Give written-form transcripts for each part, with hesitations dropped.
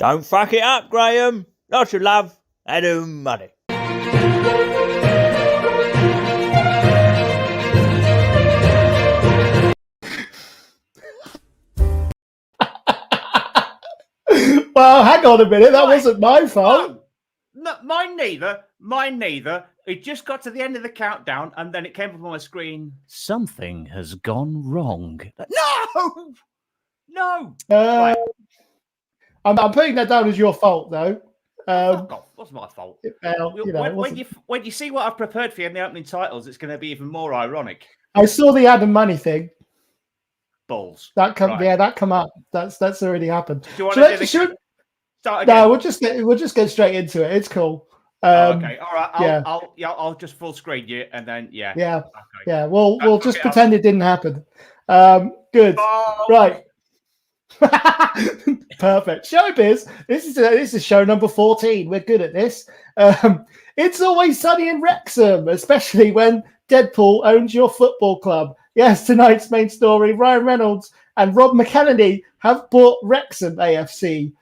Don't fuck it up, Graham. Lots of love and money. Well, hang on a minute. That wasn't my fault. No, mine neither. Mine neither. It just got to the end of the countdown, and then it came up on my screen. Something has gone wrong. No! No! Right. I'm putting that down as your fault, though. Fuck off. What's my fault? Well, you know, when you see what I've prepared for you in the opening titles, it's going to be even more ironic. I saw the Adam Money thing. Balls. That come up. That's already happened. Do you want to start again? No, we'll just get straight into it. It's cool. Okay, all right. I'll just full screen you, and then yeah. Okay. We'll just pretend it didn't happen. Good. Oh. Right. Perfect. Showbiz. This is show number 14. We're good at this. It's always sunny in Wrexham, especially when Deadpool owns your football club. Yes, tonight's main story: Ryan Reynolds and Rob McElhenney have bought Wrexham AFC.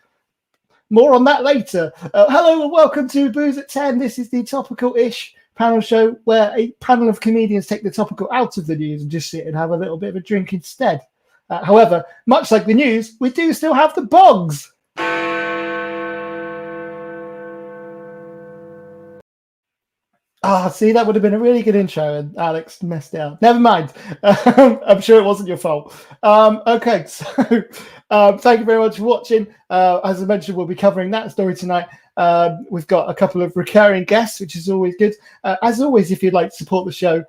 More on that later. Hello and welcome to Booze at 10. This is the topical-ish panel show where a panel of comedians take the topical out of the news and just sit and have a little bit of a drink instead. However, much like the news, we do still have the bogs. See, that would have been a really good intro, and Alex messed it up. Never mind. I'm sure it wasn't your fault. Okay, so thank you very much for watching. As I mentioned, we'll be covering that story tonight. We've got a couple of recurring guests, which is always good. As always, if you'd like to support the show,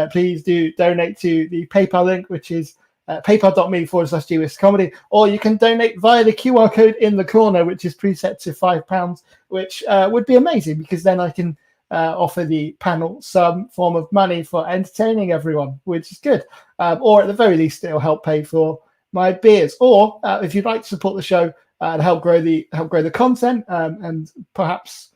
please do donate to the PayPal link, which is paypal.me/GWIST-comedy, or you can donate via the QR code in the corner, which is preset to £5, which would be amazing because then I can offer the panel some form of money for entertaining everyone, which is good. Or at the very least, it'll help pay for my beers. Or if you'd like to support the show and help grow the content and perhaps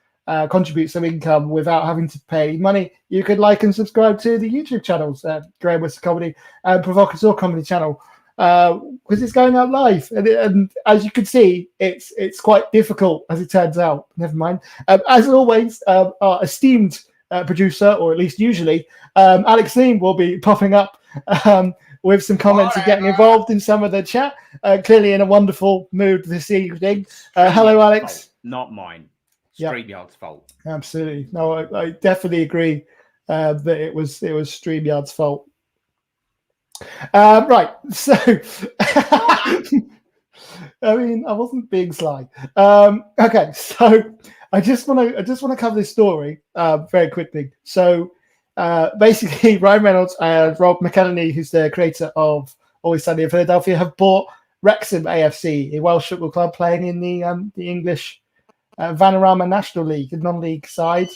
contribute some income without having to pay money, you could like and subscribe to the YouTube channels, Graham Whistle Comedy and Provocateur Comedy channel, because it's going out live. And as you can see, it's quite difficult, as it turns out. Never mind. As always, our esteemed producer, or at least usually, Alex Leem, will be popping up with some comments and getting involved in some of the chat. Clearly in a wonderful mood this evening. Hello, Alex. Not mine. StreamYard's fault. Absolutely. No, I definitely agree that it was StreamYard's fault. Right. So, I mean, I wasn't being sly. Okay. So, I just want to cover this story very quickly. So, basically, Ryan Reynolds and Rob McElhenney, who's the creator of Always Sunny in Philadelphia, have bought Wrexham AFC, a Welsh football club playing in the English Vanarama National League, a non-league side.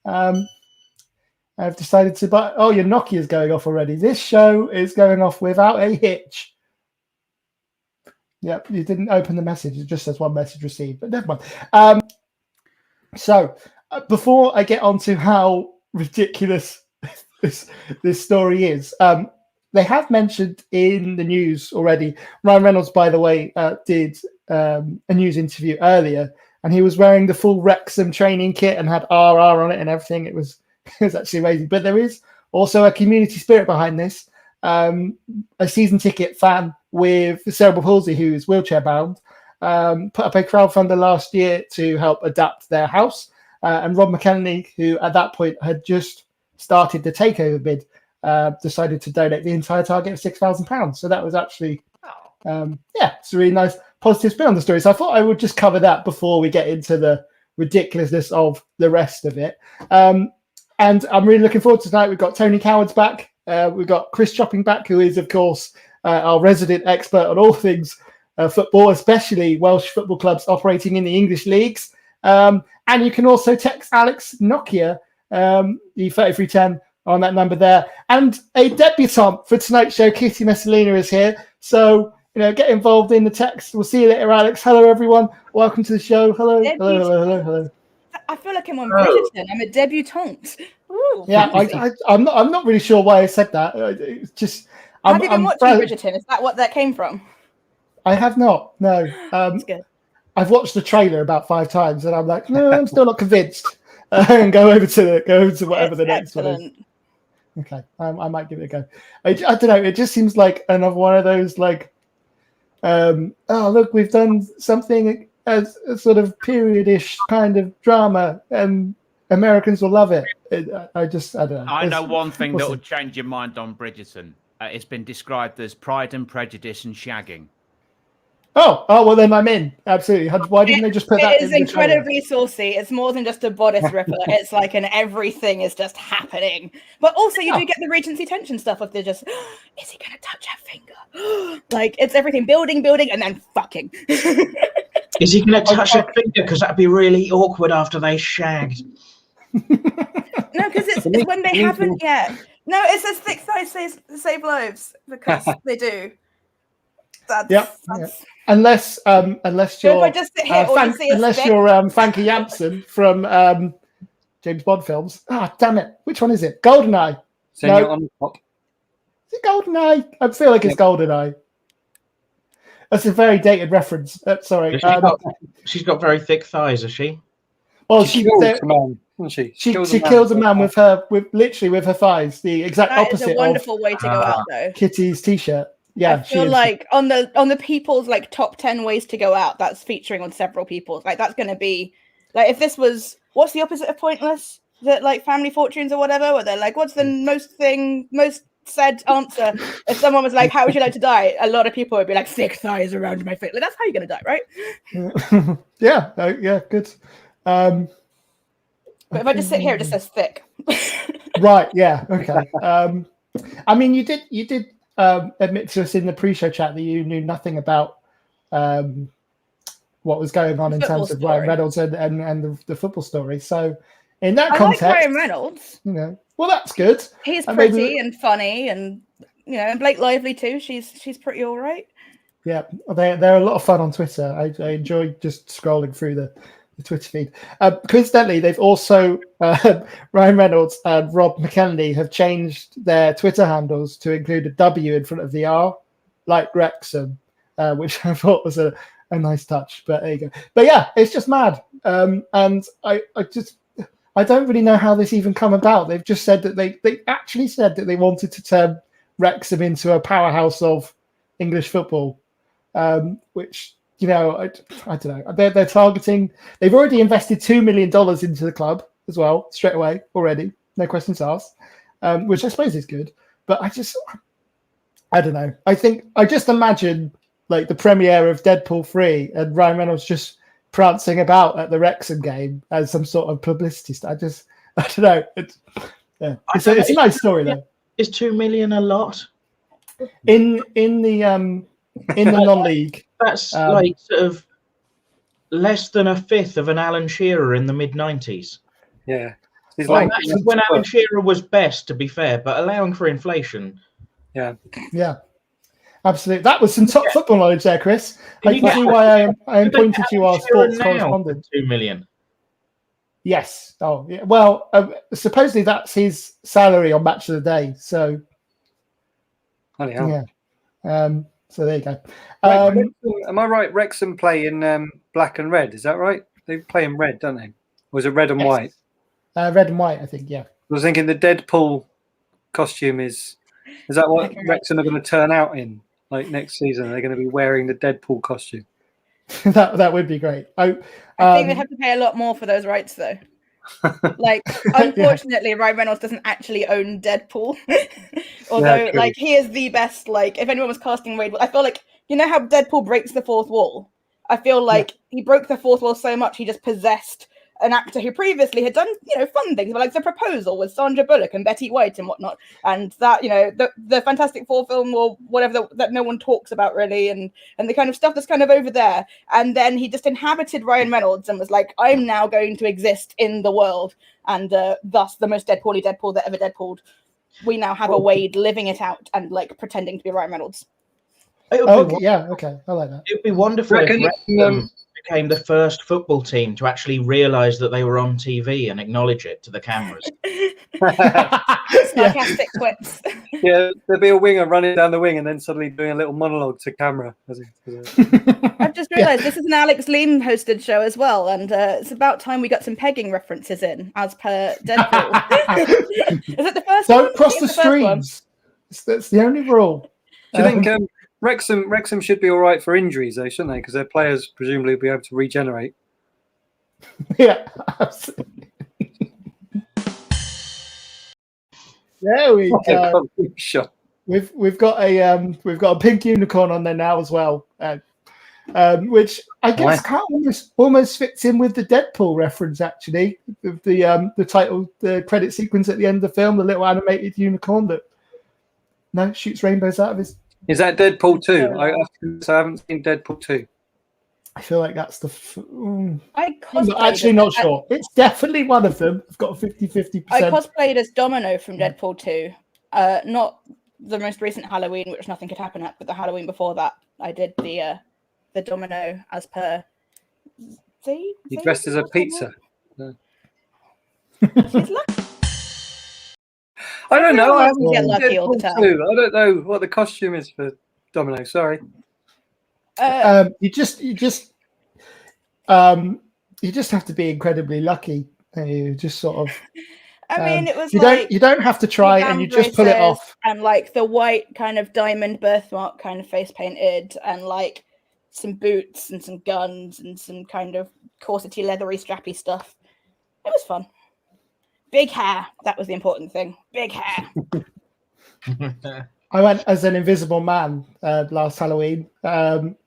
I've decided to buy. Oh, your Nokia is going off already. This show is going off without a hitch. Yep, you didn't open the message. It just says one message received, but never mind. So before I get on to how ridiculous this story is, they have mentioned in the news already. Ryan Reynolds, by the way, did a news interview earlier, and he was wearing the full Wrexham training kit and had RR on it and everything. It was actually amazing. But there is also a community spirit behind this. A season ticket fan with cerebral palsy who is wheelchair bound put up a crowdfunder last year to help adapt their house. And Rob McElhenney, who at that point had just started the takeover bid, decided to donate the entire target of £6,000. So that was actually, it's a really nice positive spin on the story. So I thought I would just cover that before we get into the ridiculousness of the rest of it. And I'm really looking forward to tonight. We've got Tony Coward's back. We've got Chris Chopping back, who is, of course, our resident expert on all things football, especially Welsh football clubs operating in the English leagues. And you can also text Alex Nokia, the 3310, on that number there. And a debutante for tonight's show, Kitty Messalina, is here. So, get involved in the text. We'll see you later, Alex. Hello, everyone. Welcome to the show. Hello. Hello. I feel like I'm on Bridgerton. I'm a debutante. Ooh, yeah, I'm not really sure why I said that. It's just. Have you been watching Bridgerton? Is that what that came from? I have not. No. That's good. I've watched the trailer about 5 times, and I'm like, no, I'm still not convinced. And go over to whatever It's the next one is. excellent. Okay, I might give it a go. I don't know. It just seems like another one of those like, oh look, we've done something as a sort of period-ish kind of drama, and Americans will love it. I don't know. I know one thing we'll that see. will change your mind on Bridgerton. It's been described as Pride and Prejudice and shagging. Oh, well then I'm in. Absolutely. Why didn't they just put that It in is the trailer? incredibly saucy. It's more than just a bodice ripper. It's like an everything is just happening. But also you do get the Regency tension stuff of they're just, is he gonna touch her finger? Like it's everything building, and then fucking. Is he going to touch her finger? Because that'd be really awkward after they shagged. No, because it's when they haven't yet. No, it says thick thighs save lives because they do. That's Unless so you're if I just sit here, all you see is unless thick. you're Fanky Janssen from James Bond films. Ah, damn it! Which one is it? GoldenEye. Senior No. on the top. Is it GoldenEye? I feel like it's GoldenEye. That's a very dated reference. Sorry. She's got very thick thighs, has she? Well, She kills a man, doesn't she? she kills a man with her thighs. The exact That is opposite a wonderful way to go out, though. of Kitty's t-shirt. Yeah, I feel like on the people's like top 10 ways to go out, that's featuring on several people's. Like that's going to be like if this was what's the opposite of pointless? Is it like Family Fortunes or whatever? Where they're like, what's the most said answer? If someone was like, how would you like to die? A lot of people would be like, thick thighs around my face. Like that's how you're going to die, right? yeah, good. But if I just sit here, it just says thick. Right. Yeah. Okay. I mean, you did admit to us in the pre-show chat that you knew nothing about what was going on in terms of Ryan Reynolds and the football story. So, in that context, like Ryan Reynolds. Well, that's good. He's pretty and funny, and and Blake Lively too. She's pretty all right. Yeah, they're a lot of fun on Twitter. I enjoy just scrolling through the Twitter feed. Coincidentally, they've also Ryan Reynolds and Rob McElhenney have changed their Twitter handles to include a W in front of the R, like Wrexham, which I thought was a nice touch. But there you go. But yeah, it's just mad. And I don't really know how this even come about. They've just said that they actually said that they wanted to turn Wrexham into a powerhouse of English football, which. I don't know. They're targeting. They've already invested $2 million into the club as well, straight away already. No questions asked, which I suppose is good. But I don't know. I just imagine like the premiere of Deadpool 3 and Ryan Reynolds just prancing about at the Wrexham game as some sort of publicity stunt. I don't know. It's a nice story though. Is 2 million a lot? In the non-league. That's like sort of less than a fifth of an Alan Shearer in the mid-90s. Yeah. When Alan Shearer was best, to be fair, but allowing for inflation. Yeah. Yeah. Absolutely. That was some top football knowledge there, Chris. I can see why I am pointing to our sports correspondent. 2 million. Yes. Oh, yeah. Well, supposedly that's his salary on Match of the Day. So, yeah. So there you go. Am I right? Wrexham play in black and red. Is that right? They play in red, don't they? Or is it red and white? Red and white, I think. Yeah. I was thinking the Deadpool costume is that what Wrexham are going to turn out in like next season? They're going to be wearing the Deadpool costume. that would be great. I think they'd have to pay a lot more for those rights, though. Like, unfortunately, Ryan Reynolds doesn't actually own Deadpool. Although, like, he is the best. Like, if anyone was casting Wade, I feel like how Deadpool breaks the fourth wall. I feel like he broke the fourth wall so much he just possessed an actor who previously had done, fun things, but like The Proposal with Sandra Bullock and Betty White and whatnot, and that, the Fantastic Four film or whatever that no one talks about really, and the kind of stuff that's kind of over there. And then he just inhabited Ryan Reynolds and was like, I'm now going to exist in the world, and thus the most Deadpool-y Deadpool that ever Deadpooled. We now have a Wade living it out and like pretending to be Ryan Reynolds. Yeah, okay, I like that. It'd be wonderful if Wrexham became the first football team to actually realise that they were on TV and acknowledge it to the cameras. Sarcastic quips. Yeah, there'll be a winger running down the wing and then suddenly doing a little monologue to camera. I've just realised this is an Alex Leam hosted show as well, and it's about time we got some pegging references in, as per Deadpool. Is it the first one? Don't cross the streams. That's the only rule. Do you think Wrexham should be all right for injuries, though, shouldn't they? Because their players presumably will be able to regenerate. Yeah, absolutely. There we go. Shot. We've got a pink unicorn on there now as well, which I guess almost fits in with the Deadpool reference. Actually, the title, the credit sequence at the end of the film, the little animated unicorn that shoots rainbows out of his. Is that Deadpool 2? I haven't seen Deadpool 2. I feel like that's the. I'm actually not sure. It's definitely one of them. I've got a 50-50%. I cosplayed as Domino from Deadpool 2. Not the most recent Halloween, which nothing could happen at, but the Halloween before that, I did the Domino as per. You dressed as a pizza. No. She's lucky. I don't know. I Get lucky all the time. I don't know what the costume is for Domino. Sorry. You just have to be incredibly lucky. You just sort of. I mean, it was you don't have to try, and you just pull it off. And like the white kind of diamond birthmark kind of face painted, and like some boots and some guns and some kind of corsety, leathery, strappy stuff. It was fun. Big hair. That was the important thing. Big hair. I went as an invisible man last Halloween, and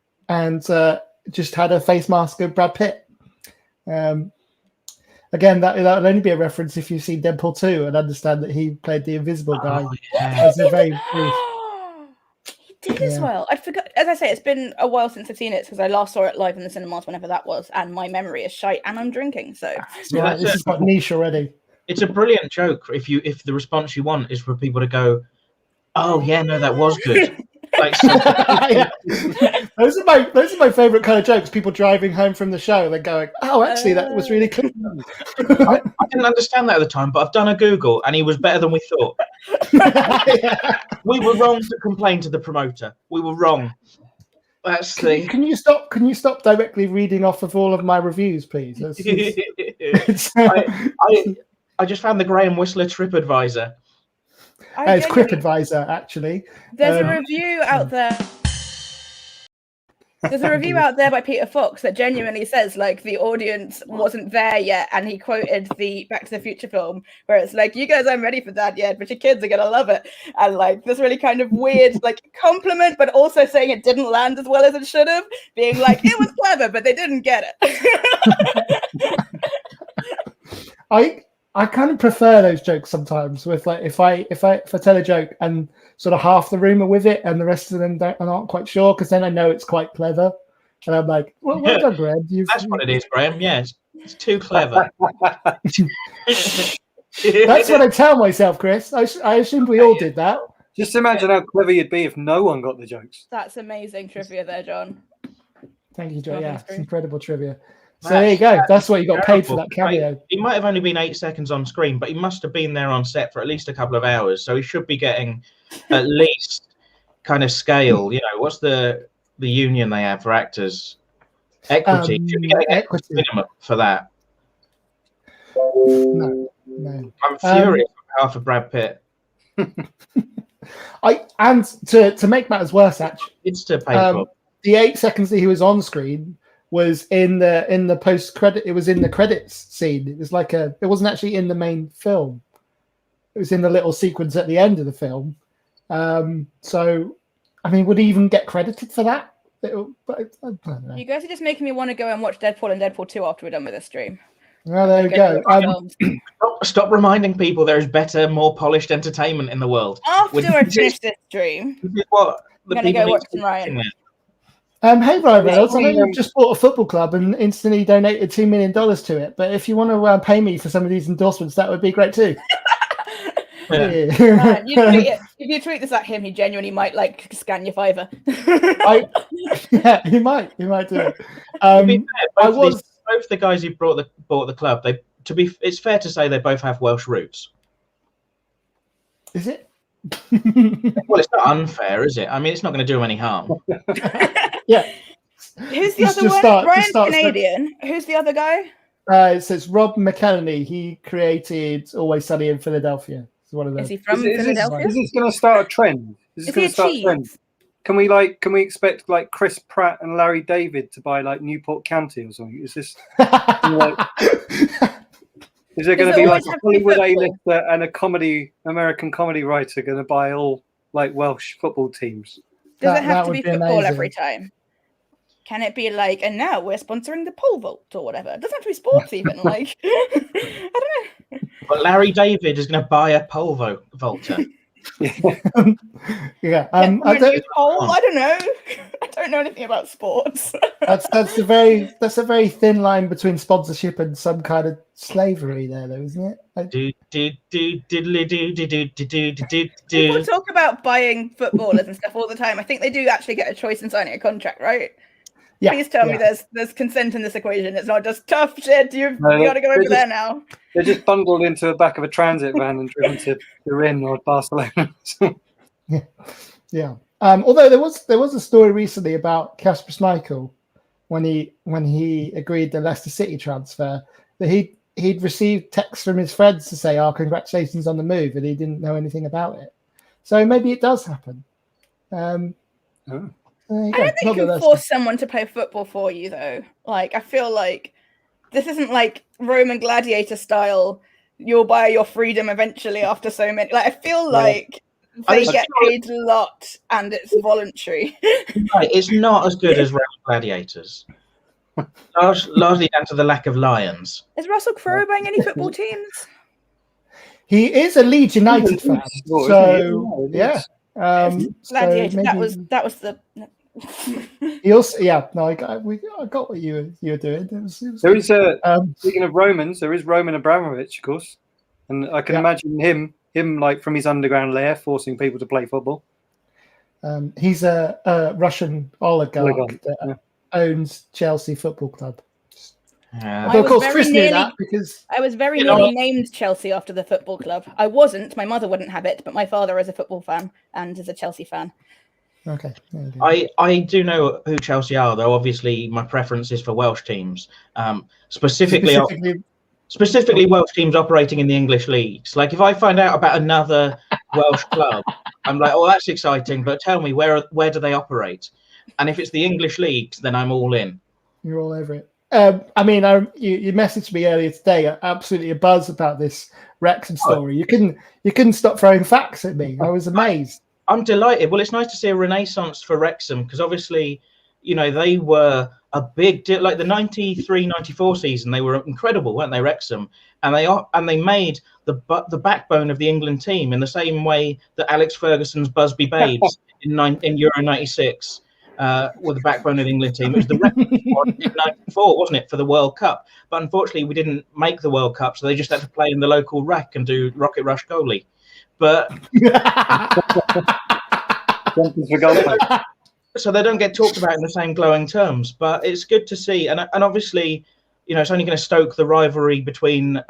just had a face mask of Brad Pitt. Again, that'll only be a reference if you've seen Deadpool 2 and understand that he played the invisible guy. As a very brief. He did as well. I forgot. As I say, it's been a while since I've seen it because I last saw it live in the cinemas whenever that was, and my memory is shite, and I'm drinking. So yeah, this has got niche already. It's a brilliant joke if the response you want is for people to go, "Oh yeah, no, that was good." Like, those are my favorite kind of jokes. People driving home from the show, they're going, "Oh, actually, that was really cool." I didn't understand that at the time, but I've done a Google, and he was better than we thought. Yeah. We were wrong to complain to the promoter. We were wrong. That's the. Can you stop directly reading off of all of my reviews, please? I just found the Graham Whistler TripAdvisor. It's CripAdvisor, actually. There's a review out there. There's a review out there by Peter Fox that genuinely says like the audience wasn't there yet, and he quoted the Back to the Future film where it's like, "You guys aren't ready for that yet, but your kids are gonna love it," and like this really kind of weird like compliment, but also saying it didn't land as well as it should have, being like it was clever, but they didn't get it. I kind of prefer those jokes sometimes. With like if I tell a joke and sort of half the room are with it and the rest of them aren't quite sure, because then I know it's quite clever, and I'm like, "Well done, Graham." That's what it is, Graham. Yeah, it's too clever. That's what I tell myself, Chris. I assumed we all did that. Just imagine how clever you'd be if no one got the jokes. That's amazing trivia there, John. Thank you, John. Yeah, it's incredible trivia. So there you go. That's what you got paid for that cameo. He might have only been 8 seconds on screen, but he must have been there on set for at least a couple of hours. So he should be getting at least kind of scale. You know, what's the union they have for actors? Equity. Should be getting equity minimum for that. No. I'm furious on behalf of Brad Pitt. And to make matters worse, actually, It's to pay for. The 8 seconds that he was on screen was in the post credit. It was in the credits scene. It was like it wasn't actually in the main film. It was in the little sequence at the end of the film. So, I mean, would he even get credited for that? I don't know. You guys are just making me want to go and watch Deadpool and Deadpool 2 after we're done with this stream. Well, there you go. Stop reminding people there is better, more polished entertainment in the world. After I finish this stream, This is what the I'm going to people go need watch to be some Ryan. watching Hey, Ryan Reynolds, I know you've just bought a football club and instantly donated $2 million to it, but if you want to pay me for some of these endorsements, that would be great too. Man, if you tweet this at him, he genuinely might like scan your Fiverr. Yeah, he might do it. To be fair, I was. both the guys who bought the club. It's fair to say they both have Welsh roots. Is it? Well, it's not unfair, is it? I mean, it's not going to do him any harm. Yeah. Who's the other one? Ryan's Canadian. Who's the other guy? It's Rob McElhenney. He created Always Sunny in Philadelphia. It's one of those. Is he from Philadelphia? Is this going to start a trend? Is this going to start a trend? Can we expect like Chris Pratt and Larry David to buy like Newport County or something? Is this like, is there going to be like a Hollywood A-lister and a American comedy writer going to buy all like Welsh football teams? Does it have to be football every time? Can it be like, and now we're sponsoring the pole vault or whatever? It doesn't have to be sports even. Like, I don't know. But Larry David is going to buy a pole vaulter. Yeah. I don't know. I don't know anything about sports. that's a very thin line between sponsorship and some kind of slavery there, though, isn't it? People talk about buying footballers and stuff all the time. I think they do actually get a choice in signing a contract, right? Yeah. Please tell me there's consent in this equation. It's not just tough shit. You've got to go over there now. They're just bundled into the back of a transit van and driven to Turin or Barcelona. Yeah. Although there was a story recently about Kasper Schmeichel when he agreed the Leicester City transfer that he'd received texts from his friends to say, "Oh, congratulations on the move," and he didn't know anything about it. So maybe it does happen. I don't think you can force someone to play football for you, though. Like, I feel like this isn't like Roman gladiator style. You'll buy your freedom eventually after so many. Like, I feel like they get paid a lot and it's voluntary. Right, it's not as good as Roman gladiators. Largely down to the lack of lions. Is Russell Crowe buying any football teams? He is a Leeds United fan, so yeah. Gladiator. That was the. He also, I got what you were doing. There is speaking of Romans, there is Roman Abramovich, of course, and I can imagine him like from his underground lair forcing people to play football. He's a Russian oligarch that owns Chelsea Football Club. But of course, Chris knew that because I was very nearly named Chelsea after the football club. I wasn't. My mother wouldn't have it, but my father is a football fan and is a Chelsea fan. Okay. I do know who Chelsea are, though. Obviously, my preference is for Welsh teams, specifically Welsh teams operating in the English leagues. Like, if I find out about another Welsh club, I'm like, oh, that's exciting. But tell me, where do they operate? And if it's the English leagues, then I'm all in. You're all over it. I mean, you messaged me earlier today, absolutely abuzz about this Wrexham story. You couldn't stop throwing facts at me. I was amazed. I'm delighted. Well, it's nice to see a renaissance for Wrexham because obviously, they were a big deal. Like the 93-94 season, they were incredible, weren't they, Wrexham? And they made the backbone of the England team in the same way that Alex Ferguson's Busby Babes in Euro 96 were the backbone of the England team. It was the Wrexham squad in 94, wasn't it, for the World Cup? But unfortunately, we didn't make the World Cup, so they just had to play in the local rec and do Rocket Rush goalie. But so they don't get talked about in the same glowing terms. But it's good to see, and obviously, it's only going to stoke the rivalry between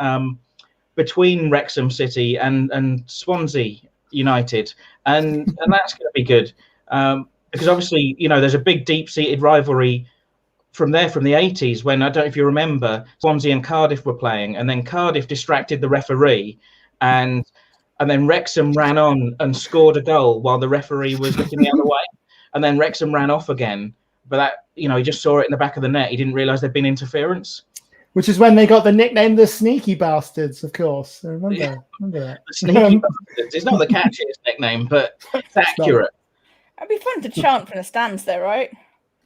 Wrexham City and Swansea United, and that's going to be good because obviously, there's a big deep-seated rivalry from the 80s when, I don't know if you remember, Swansea and Cardiff were playing, and then Cardiff distracted the referee, and then Wrexham ran on and scored a goal while the referee was looking the other way. And then Wrexham ran off again. But that, he just saw it in the back of the net. He didn't realise there'd been interference. Which is when they got the nickname the Sneaky Bastards, of course. I remember that. The Sneaky Bastards. It's not the catchiest nickname, but it's accurate. It'd be fun to chant from the stands there, right?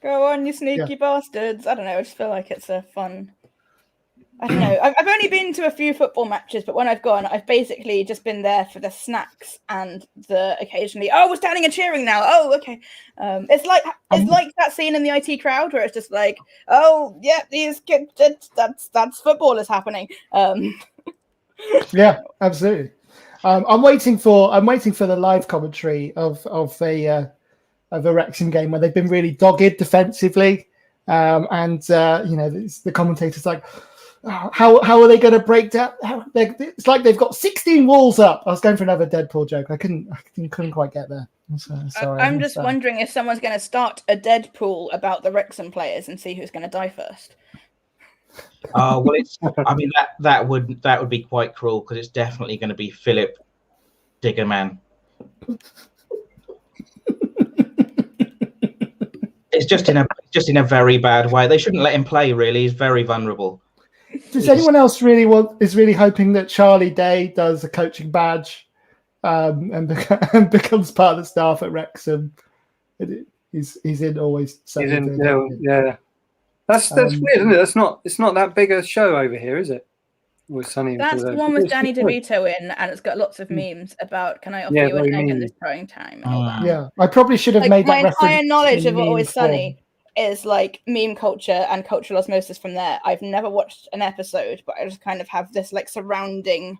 Go on, you sneaky bastards. I don't know. I just feel like it's a fun... I don't know. I've only been to a few football matches, but when I've gone, I've basically just been there for the snacks and the occasionally, we're standing and cheering now. Oh, okay. It's like that scene in the IT Crowd where it's just like, oh, yeah, these kids, that's football is happening. Yeah, absolutely. I'm waiting for the live commentary of of a Wrexham game where they've been really dogged defensively, and the commentators like, oh, how are they going to break down? It's like they've got 16 walls up. I was going for another Deadpool joke. I couldn't quite get there. Sorry. I'm just wondering if someone's going to start a Deadpool about the Wrexham players and see who's going to die first. Well, I mean that would be quite cruel because it's definitely going to be Philip Diggerman. It's just in a very bad way. They shouldn't let him play. Really, he's very vulnerable. Does anyone else is really hoping that Charlie Day does a coaching badge and becomes part of the staff at Wrexham? He's in always. He's in, yeah. That's weird, isn't it? It's not that big a show over here, is it? That's the one with Danny DeVito in, and it's got lots of memes about "Can I offer you an egg in this trying time?" and all that. Yeah, I probably should have made that my reference. entire knowledge of Always Sunny is like meme culture and cultural osmosis from there. I've never watched an episode, but I just kind of have this like surrounding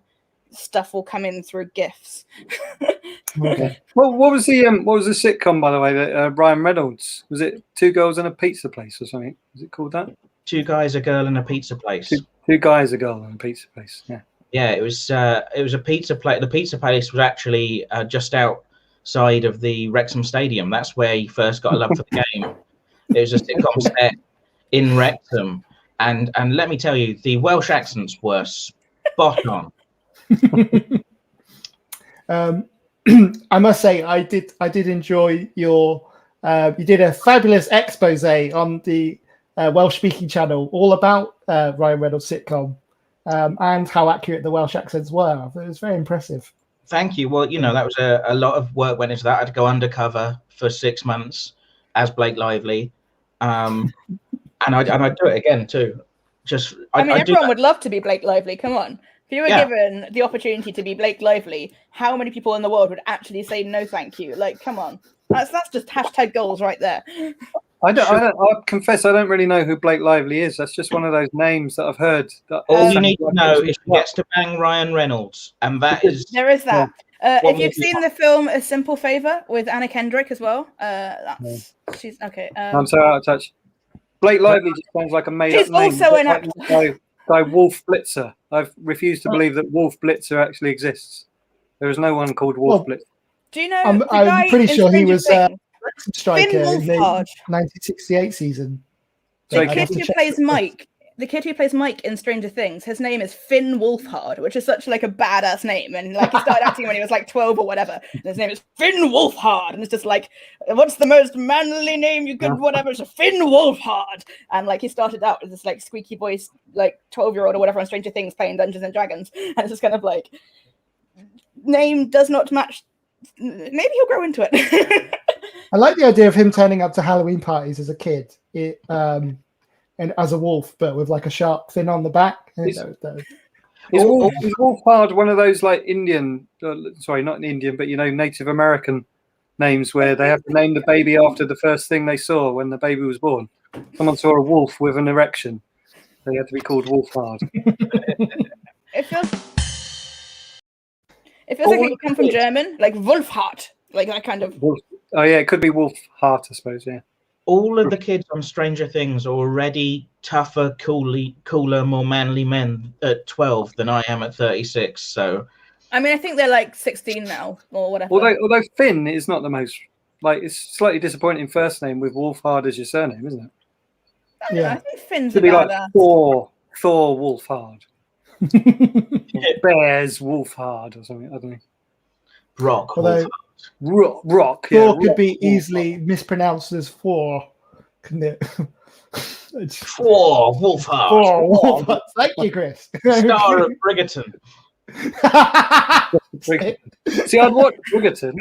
stuff will come in through GIFs. Okay. Well, what was the sitcom, by the way, that Ryan Reynolds, was it Two Girls and a Pizza Place or something? Was it called that? Two Guys, a Girl, and a Pizza Place. Two Guys, a Girl, and a Pizza Place. Yeah. Yeah, it was a pizza place. The pizza place was actually just outside of the Wrexham Stadium. That's where he first got a love for the game. It was a sitcom set in Wrexham, and let me tell you, the Welsh accents were spot on. I must say, I did enjoy your. You did a fabulous expose on the Welsh speaking channel, all about Ryan Reynolds' sitcom and how accurate the Welsh accents were. It was very impressive. Thank you. Well, that was a lot of work went into that. I had to go undercover for 6 months as Blake Lively, and I'd do it again too. Everyone would love to be Blake Lively. Come on. If you were given the opportunity to be Blake Lively, how many people in the world would actually say no thank you? Like, come on. That's just hashtag goals right there. I confess I don't really know who Blake Lively is. That's just one of those names that I've heard. All you need to know is she gets to bang Ryan Reynolds, and that is... There is that. If you've seen the film A Simple Favor with Anna Kendrick as well, she's... Okay. I'm so out of touch. Blake Lively just sounds like a made-up name. She's also an actor. By Wolf Blitzer. I've refused to believe that Wolf Blitzer actually exists. There is no one called Wolf Blitzer. Do you know? I'm pretty sure he was striker in the 1968 season. The kid who plays Mike in Stranger Things, his name is Finn Wolfhard, which is such like a badass name, and like he started acting when he was like 12 or whatever. And his name is Finn Wolfhard, and it's just like, what's the most manly name you could whatever? It's Finn Wolfhard, and like he started out as this like squeaky voice, like 12-year-old or whatever on Stranger Things playing Dungeons and Dragons, and it's just kind of like name does not match. Maybe he'll grow into it. I like the idea of him turning up to Halloween parties as a kid. And as a wolf, but with like a sharp fin on the back. Is Wolfhard one of those like Indian, sorry, not an Indian, but Native American names where they have to name the baby after the first thing they saw when the baby was born? Someone saw a wolf with an erection. They had to be called Wolfhard. It feels like it come from German, like Wolfhard, like that kind of. Oh yeah, it could be Wolfhard, I suppose. Yeah. All of the kids on Stranger Things are already tougher, cooler, more manly men at 12 than I am at 36. So, I mean, I think they're like 16 now or whatever. Although Finn is not the most it's slightly disappointing first name with Wolfhard as your surname, isn't it? I think Finn's to be like that. Thor Wolfhard, Bears Wolfhard or something. I don't know. Brock. Rock. Thor could be easily mispronounced as four, couldn't it? Four Wolfhard. Thank you, Chris. Star of Brigaton. See, I'd watch Brigaton.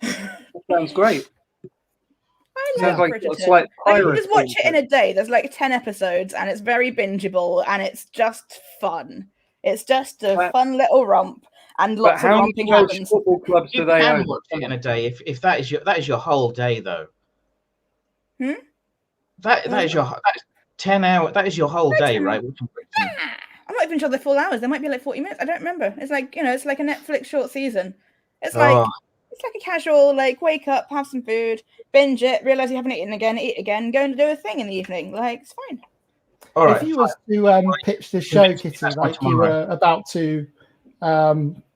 That sounds great. I love Bridgerton. You can just watch it in a day. There's like 10 episodes, and it's very bingeable, and it's just fun. It's just a fun little romp. And lots of romping happens. Football clubs do they own? Watch it in a day if that is your whole day though. That is 10 hours. That is your whole day, right? I'm not even sure they're full hours. There might be like 40 minutes. I don't remember. It's like it's like a Netflix short season. It's like It's like a casual, like, wake up, have some food, binge it, realize you haven't eaten again, eat again, go and do a thing in the evening. Like, it's fine. All right. If you was to pitch this show, Kitty, like you were about to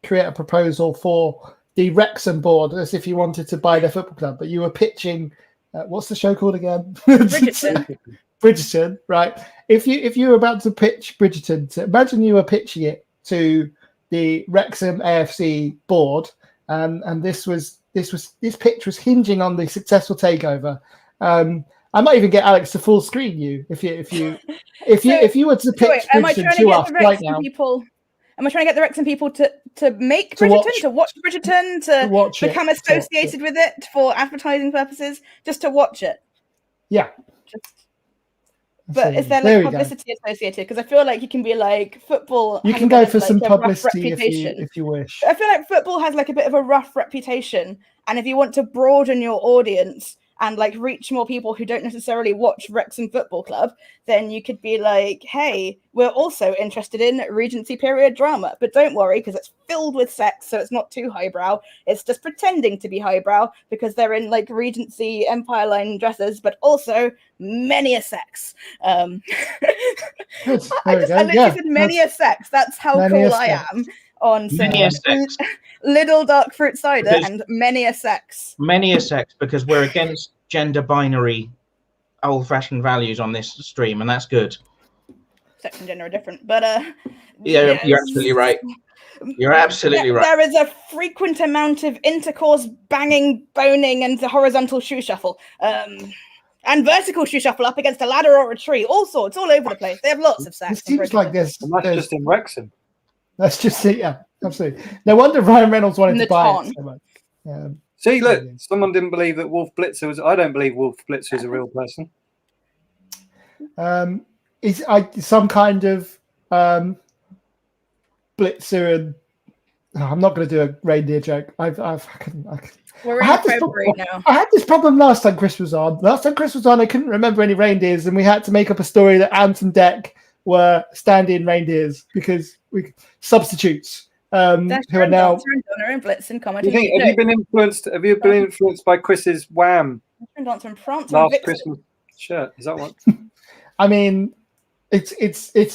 create a proposal for the Wrexham board, as if you wanted to buy their football club, but you were pitching, what's the show called again? Bridgerton. Bridgerton, right? If you were about to pitch Bridgerton, imagine you were pitching it to the Wrexham AFC board, and this pitch was hinging on the successful takeover. I might even get Alex to full screen you if you were to pitch Bridgerton to us right now. Am I trying to get the Wrexham people to make Bridgerton, to watch Bridgerton, to become associated with it for advertising purposes, just to watch it? Yeah. But is there like publicity associated? Because I feel like you can be like football. You can go for some publicity if you wish. I feel like football has like a bit of a rough reputation, and if you want to broaden your audience and like reach more people who don't necessarily watch Wrexham Football Club, then you could be like, hey, we're also interested in Regency period drama, but don't worry because it's filled with sex, so it's not too highbrow. It's just pretending to be highbrow because they're in like Regency Empire line dresses, but also many a sex. I literally said many a sex. That's how cool I am on Little Dark Fruit Cider and many a sex. Many a sex, because we're against gender binary old-fashioned values on this stream, and that's good. Sex and gender are different, but yeah, you're absolutely right. You're absolutely right. There is a frequent amount of intercourse, banging, boning, and the horizontal shoe shuffle. And vertical shoe shuffle up against a ladder or a tree. All sorts, all over the place. They have lots of sex. It seems like this. And that's just in Wrexham. That's just it, yeah, absolutely. No wonder Ryan Reynolds wanted to buy it so much. See, look, someone didn't believe that Wolf Blitzer was. I don't believe Wolf Blitzer is a real person. Is some kind of Blitzer and I'm not going to do a reindeer joke. We're in February now. I had this problem last time Chris was on. I couldn't remember any reindeers, and we had to make up a story that Ant and Dec were stand-in reindeers because we substitutes who are now. Have you been influenced by Chris's Wham! Dancer in France last Christmas shirt? Is that what? I mean, it's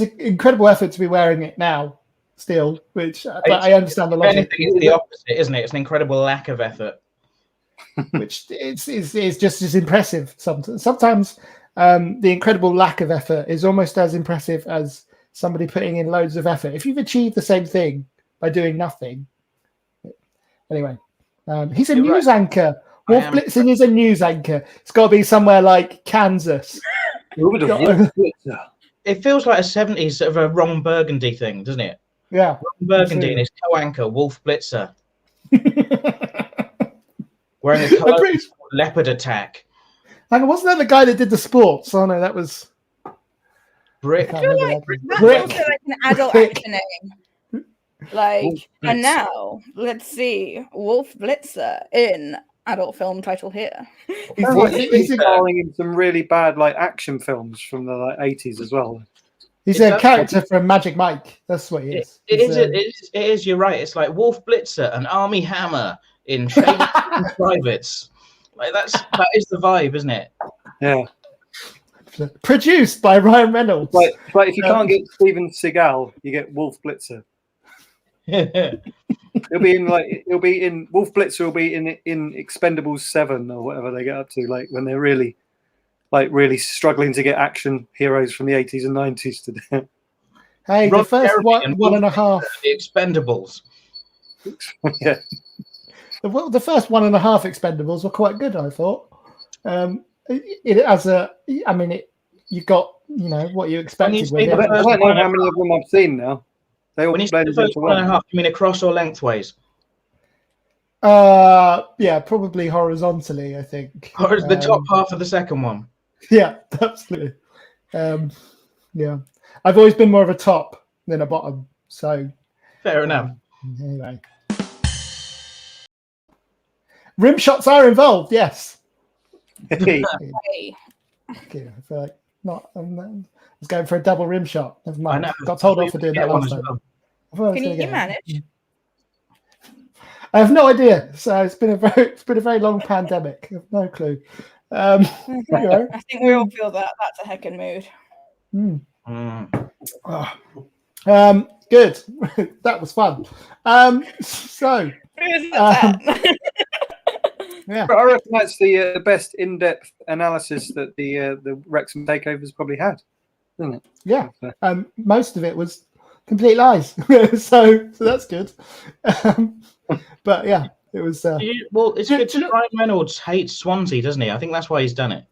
an incredible effort to be wearing it now. Still, but I understand the logic. It's the opposite, isn't it? It's an incredible lack of effort. Which is just as impressive. Sometimes the incredible lack of effort is almost as impressive as somebody putting in loads of effort. If you've achieved the same thing by doing nothing. Anyway, he's a news anchor. Wolf Blitzen is a news anchor. It's got to be somewhere like Kansas. It feels like a 70s sort of a Ron Burgundy thing, doesn't it? Yeah. Ron Burgundy and his co-anchor, Wolf Blitzer. Wearing a leopard attack. And wasn't that the guy that did the sports? Oh no, that was Brick. I feel like that's also like an adult action name. Like, and now let's see Wolf Blitzer in adult film title here. He's starring in some really bad like action films from the like 80s as well. He's a character from Magic Mike. That's what he is. It is. You're right. It's like Wolf Blitzer and Army Hammer in Privates. Like that is the vibe, isn't it? Yeah. Produced by Ryan Reynolds. Like if you can't get Steven Seagal, you get Wolf Blitzer. He'll be in Wolf Blitzer will be in Expendables 7 or whatever they get up to, like when they're really struggling to get action heroes from the 80s and 90s to do. Hey, the first one and a half. The Expendables. Yeah. The first 1.5 Expendables were quite good, I thought. You got what you expected. I don't know how many of them I've seen now. They all blended into one. 1.5, you mean across or lengthways? Yeah, probably horizontally, I think. Or is the top half of the second one? Yeah, absolutely. Yeah, I've always been more of a top than a bottom. So fair enough. Anyway, rim shots are involved. Yes. Hey. Okay, I feel like not. I was going for a double rim shot. Never mind. I know. Got told off for doing that last time. Can you manage? I have no idea. So it's been a very long pandemic. I have no clue. I think we all feel that. That's a heckin' mood. Good. That was fun. So yeah, I reckon that's the best in-depth analysis that the Wrexham takeovers probably had, isn't it? Yeah. Most of it was complete lies. so that's good. But yeah, it was. Well, it's good. Ryan Reynolds hates Swansea, doesn't he? I think that's why he's done it.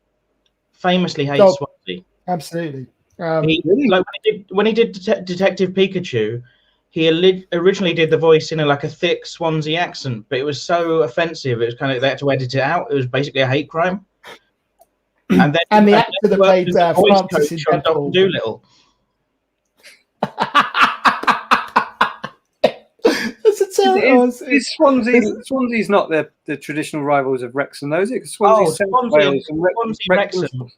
Famously hates Swansea. Absolutely. When he did Detective Pikachu, he originally did the voice in a thick Swansea accent, but it was so offensive. It was kind of they had to edit it out. It was basically a hate crime. And then the actor that played Francis in Dr. Dolittle. Swansea's not the traditional rivals of Wrexham, though, is it? Swansea, Wrexham.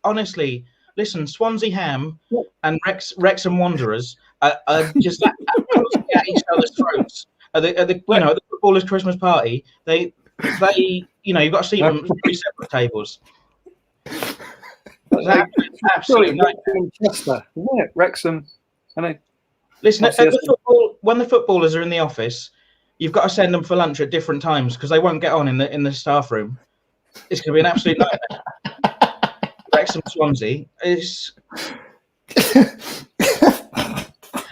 Honestly, listen, Swansea Ham and Wrexham Wanderers are just at each other's throats. At the footballers' Christmas party, they you've got to see them at 3 separate tables. Absolutely Manchester, isn't it? Wrexham. I know. Listen, when the footballers are in the office, you've got to send them for lunch at different times because they won't get on in the staff room. It's going to be an absolute nightmare. Wrexham Swansea is,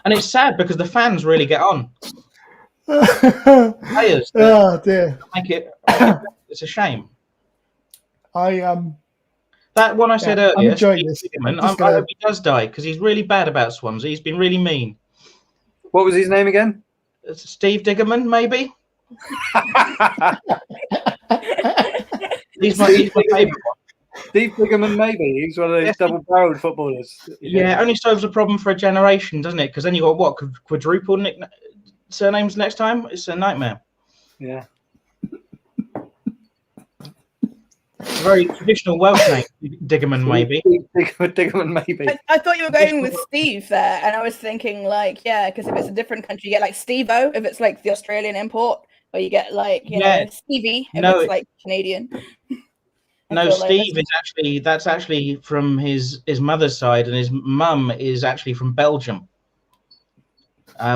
and it's sad because the fans really get on. Players, oh dear, it's a shame. That one I said earlier, I'm enjoying this. I hope he does die because he's really bad about Swansea. He's been really mean. What was his name again? Steve Diggerman, maybe. He's my favourite one. Steve Diggerman, maybe. He's one of those double-barreled footballers. Yeah, only solves a problem for a generation, doesn't it? Because then you got quadruple surnames next time. It's a nightmare. Yeah. Very traditional Welsh name, Diggerman, maybe. Diggerman, maybe. I thought you were going with Steve there, and I was thinking because if it's a different country, you get Steve-O if it's the Australian import, or you get Stevie if it's Canadian. No, Steve is actually from his mother's side, and his mum is actually from Belgium,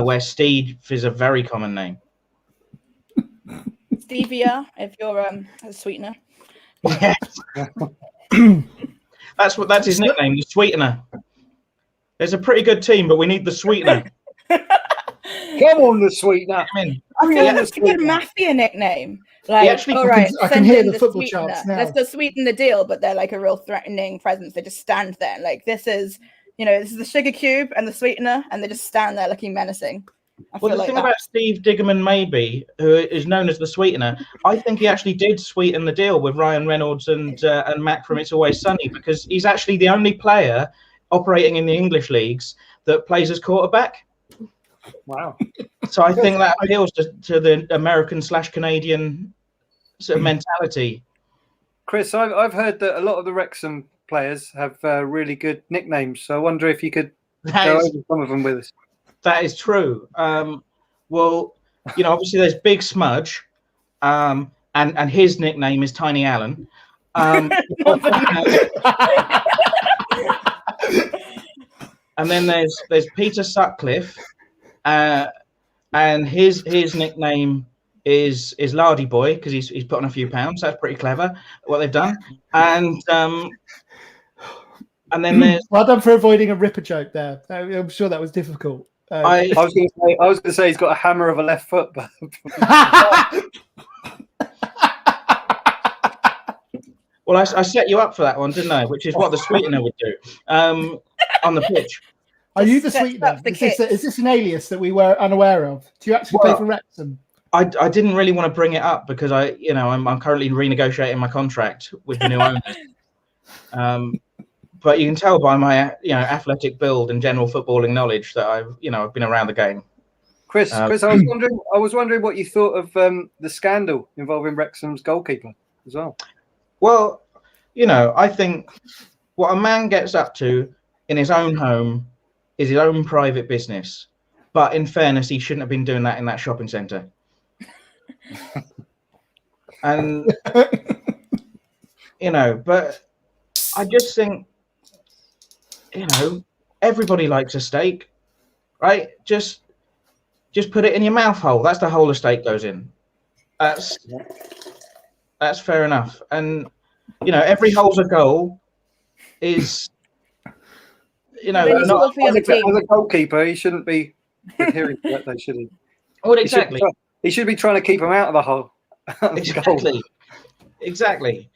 where Steve is a very common name. Stevia, if you're a sweetener. Yes. That's his nickname, the Sweetener. There's a pretty good team, but we need the Sweetener. Come on, the Sweetener. I feel like that's a good mafia nickname. I can hear the football chants now. Let's go sweeten the deal, but they're a real threatening presence. They just stand there this is the sugar cube and the sweetener, and they just stand there looking menacing. Well, the thing about Steve Diggerman, maybe, who is known as the Sweetener, I think he actually did sweeten the deal with Ryan Reynolds and Mac from It's Always Sunny, because he's actually the only player operating in the English leagues that plays as quarterback. Wow. So I think that appeals to the American/Canadian sort of mentality. Chris, I've heard that a lot of the Wrexham players have really good nicknames, so I wonder if you could go over some of them with us. That is true. Well, obviously there's Big Smudge, and his nickname is Tiny Alan. And then there's Peter Sutcliffe, and his nickname is Lardy Boy because he's put on a few pounds. That's pretty clever what they've done. And then there's well done for avoiding a Ripper joke there. I'm sure that was difficult. I was going to say he's got a hammer of a left foot, but well, I set you up for that one, didn't I? Which is what the Sweetener would do on the pitch. Are you the Sweetener? Is this an alias that we were unaware of? Do you actually play for Wrexham? I didn't really want to bring it up because I'm currently renegotiating my contract with the new owners. But you can tell by my athletic build and general footballing knowledge that I've been around the game. Chris, I was wondering what you thought of the scandal involving Wrexham's goalkeeper as well. Well, I think what a man gets up to in his own home is his own private business. But in fairness, he shouldn't have been doing that in that shopping centre. And but I just think, everybody likes a steak, right? Just put it in your mouth hole. That's the hole a steak goes in. That's fair enough. And every hole's a goal is as a goalkeeper, he shouldn't be adhering to that, though, should he? Well, exactly. He should be trying to keep him out of the hole. Exactly.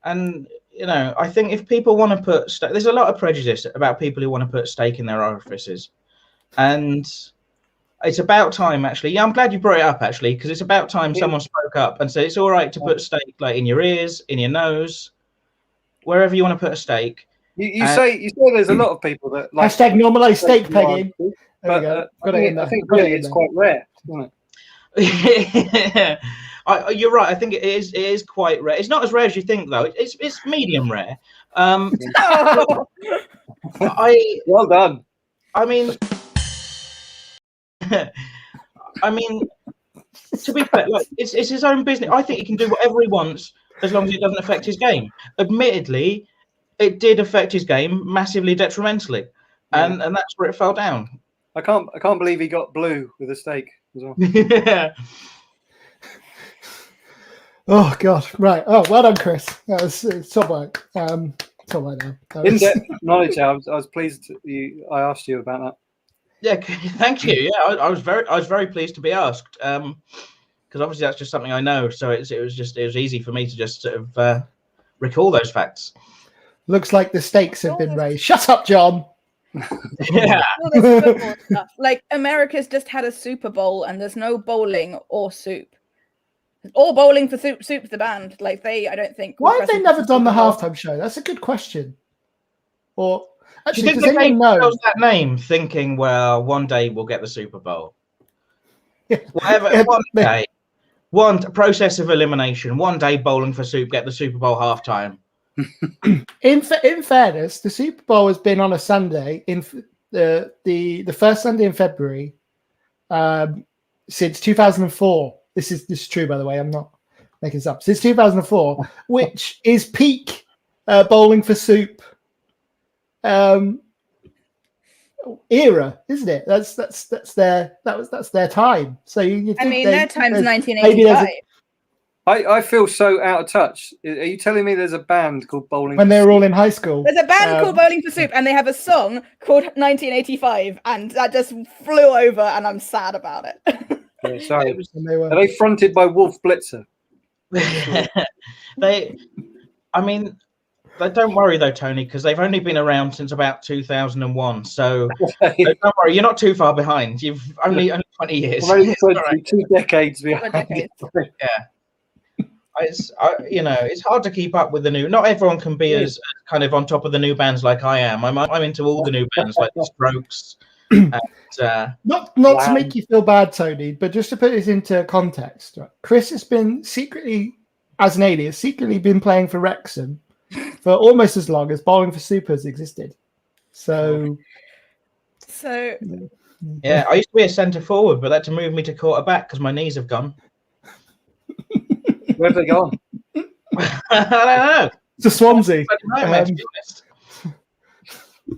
And I think if people want to put there's a lot of prejudice about people who want to put steak in their orifices, and it's about time, actually. Yeah, I'm glad you brought it up, actually, because it's about time someone spoke up and said it's all right to put steak like in your ears, in your nose, wherever you want to put a steak. You say there's a lot of people that like hashtag normalize steak pegging. But I think really it's quite rare, isn't it? You're right. I think it is quite rare. It's not as rare as you think, though. It's medium rare. Well done. I mean, to be fair, like, it's his own business. I think he can do whatever he wants as long as it doesn't affect his game. Admittedly, it did affect his game massively detrimentally, and that's where it fell down. I can't believe he got blue with a steak as well. Yeah. Oh God! Right. Oh, well done, Chris. That was top work. Top work now. In-depth knowledge. I was pleased I asked you about that. Yeah, thank you. Yeah, I was very pleased to be asked, because obviously that's just something I know. So it was easy for me to just sort of recall those facts. Looks like the stakes have been raised. Shut up, John. Yeah. All this football stuff. Like, America's just had a Super Bowl and there's no bowling or soup. Or bowling for soup. Soup's the band. Like, I don't think. Why have they never done the halftime show? That's a good question. Or actually, does anyone know? Chose that name, thinking, well, one day we'll get the Super Bowl. Whatever. One day, one process of elimination. One day, bowling for soup, get the Super Bowl halftime. In fairness, the Super Bowl has been on a Sunday in the first Sunday in February since 2004. This is true, by the way. I'm not making this up. Since 2004, which is peak bowling for soup era, isn't it? That's their time. So their time's 1985. I feel so out of touch. Are you telling me there's a band called Bowling? When they were all in high school, there's a band called Bowling for Soup, and they have a song called 1985, and that just flew over, and I'm sad about it. Yeah, sorry. Are they fronted by Wolf Blitzer? Don't worry though, Tony, because they've only been around since about 2001. So don't worry, you're not too far behind. You've only 20 years. Only 2 decades behind. Yeah. It's hard to keep up with the new. Not everyone can be as kind of on top of the new bands like I am. I'm into all the new bands like the Strokes. And, not to make you feel bad, Tony, but just to put this into context, right? Chris has been secretly, as an alias, been playing for Wrexham for almost as long as Bowling for Soup has existed. So yeah, I used to be a centre forward, but that to move me to quarterback because my knees have gone. Where have they gone? I don't know. To Swansea.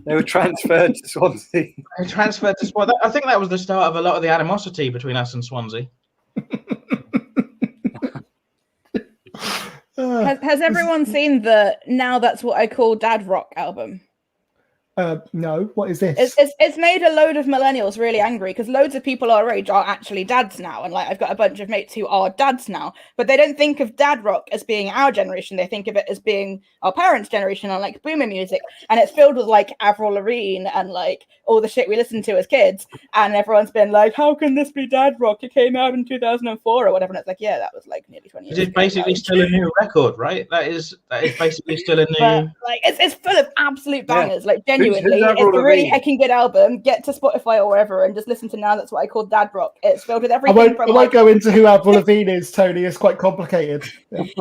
They were transferred to Swansea. I think that was the start of a lot of the animosity between us and Swansea. Has everyone seen the Now That's What I Call Dad Rock album? No, what is this? It's made a load of millennials really angry because loads of people our age are actually dads now, and like I've got a bunch of mates who are dads now, but they don't think of dad rock as being our generation. They think of it as being our parents' generation and like boomer music, and it's filled with like Avril Lavigne and like all the shit we listened to as kids. And everyone's been like, "How can this be dad rock? It came out in 2004 or whatever." And it's like, yeah, that was like nearly 20 years. It's basically still a new record, right? That is basically still a new. But, like it's full of absolute bangers, like genuinely. It's a really hecking good album. Get to Spotify or wherever and just listen to Now That's What I Call Dad Rock. It's filled with everything. I won't go into who Avril Lavigne is, Tony. It's quite complicated. It's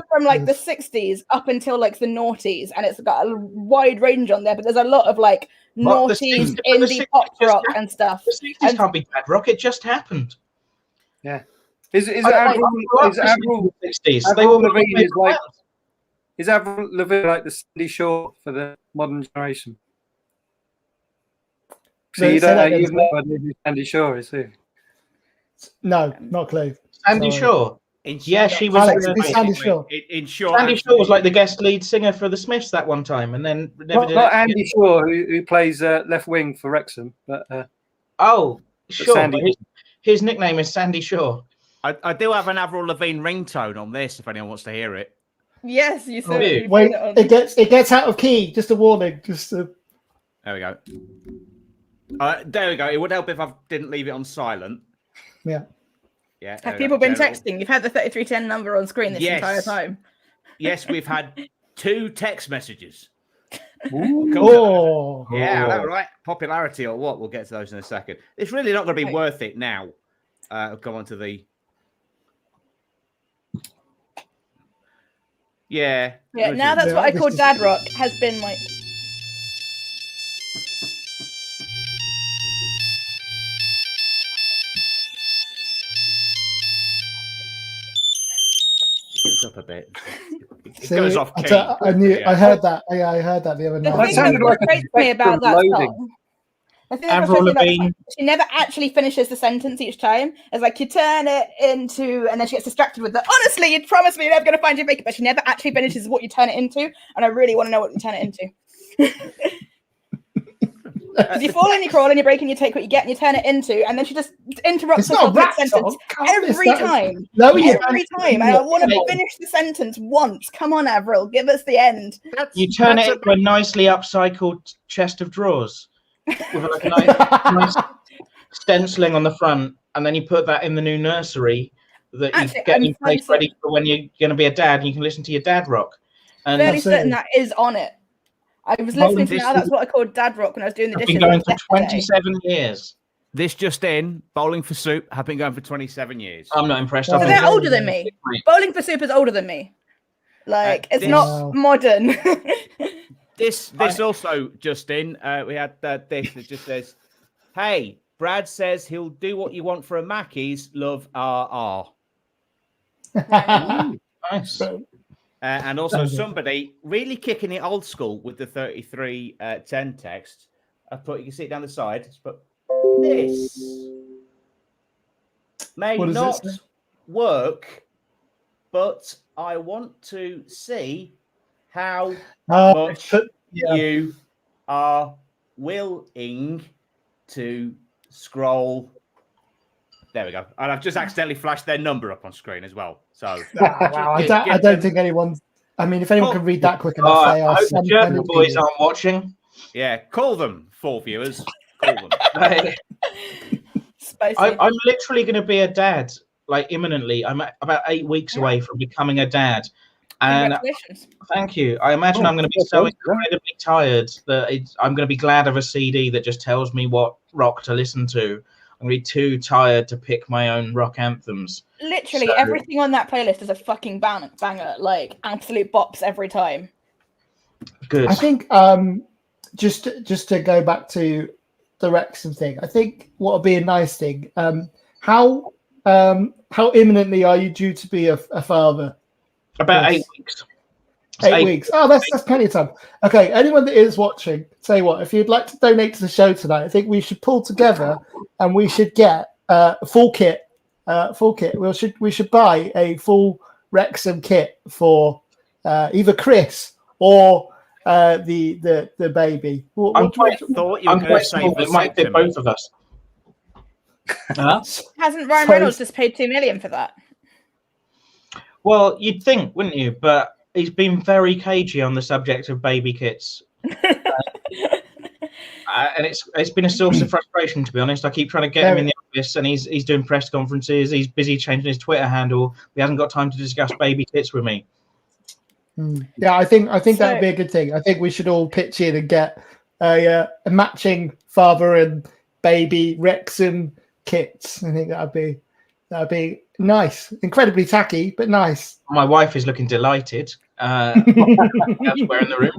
from like the 60s up until like the noughties, and it's got a wide range on there. But there's a lot of like noughties, indie pop rock and stuff. The 60s can't be dad rock. It just happened. Yeah. Is Is Avril '60s? They were Lavigne is Avril Lavigne like the Sandy Shore for the modern generation? So No, you say that don't again, you've never heard who Sandy Shore is, who? No, not a clue. Sandy Sorry. Shore. Yeah, she was. Alex, it's Sandy Shore. In short, Sandy Shore was like the guest lead singer for the Smiths that one time, and then never did Not it Andy again. Shaw, who plays left wing for Wrexham, but Oh, sure. Sandy. But his nickname is Sandy Shore. I do have an Avril Lavigne ringtone on this. If anyone wants to hear it. Yes, you said it. Wait, it gets out of key. Just a warning. There we go. There we go. It would help if I didn't leave it on silent. Yeah. Yeah. Have people been texting? You've had the 3310 number on screen this entire time. Yes, we've had 2 text messages. Oh. Yeah, that right. Popularity or what? We'll get to those in a second. It's really not going to be worth it now. Go on to the. Yeah. Yeah. Now that's what I call dad rock. Has been like. Up a bit. It See, goes off key. I heard that. Yeah, I heard that the other night. That sounded like a me about that song. Avril Lavigne. She never actually finishes the sentence each time. It's like you turn it into, and then she gets distracted with the. Honestly, you promised me you're never going to find your makeup, but she never actually finishes what you turn it into, and I really want to know what you turn it into. You fall and you crawl and you break and you take what you get and you turn it into, and then she just interrupts the sentence every time. Every time. And I want to finish the sentence once. Come on, Avril, give us the end. You turn it into a nicely upcycled chest of drawers with like a nice stenciling on the front, and then you put that in the new nursery that you get in place ready for when you're going to be a dad and you can listen to your dad rock. And fairly certain that is on it. I was listening to now. That's what I called dad rock when I was doing the dishes. Been going for 27 years. This just in, Bowling for Soup have been going for 27 years. I'm not impressed. So they're older than me. Bowling for Soup is older than me. Like it's not modern. This also just in. We had this that just says, "Hey, Brad says he'll do what you want for a Mackey's. Love, RR." Nice. And also somebody really kicking it old school with the 3310 text. You can see it down the side. But this may not work, but I want to see how much you are willing to scroll. There we go. And I've just accidentally flashed their number up on screen as well. So wow, I don't think anyone's. I mean, if anyone can read that quick enough, they are. I hope the German boys aren't watching. Yeah, call them 4 viewers. Call them. I'm literally going to be a dad, like imminently. I'm about 8 weeks away from becoming a dad. And thank you. I imagine I'm going to be so incredibly tired that I'm going to be glad of a CD that just tells me what rock to listen to. I'm going to be too tired to pick my own rock anthems. Literally everything on that playlist is a fucking banger, like absolute bops every time. Good. I think just to go back to the Wrexham thing, I think what would be a nice thing. How imminently are you due to be a father? About 8 weeks. 8 weeks. Oh, that's plenty of time. Okay, anyone that is watching, say what, if you'd like to donate to the show tonight, I think we should pull together and we should get a full kit. We should buy a full Wrexham kit for either Chris or the baby. I thought you were going to say it might fit both of us. Hasn't Ryan Reynolds just paid $2 million for that? Well, you'd think, wouldn't you? But he's been very cagey on the subject of baby kits. And it's been a source of frustration, to be honest. I keep trying to get him in the office, and he's doing press conferences. He's busy changing his Twitter handle. He hasn't got time to discuss baby kits with me. Yeah, I think that would be a good thing. I think we should all pitch in and get a matching father and baby Wrexham kits. I think that'd be nice. Incredibly tacky, but nice. My wife is looking delighted. Elsewhere in the room.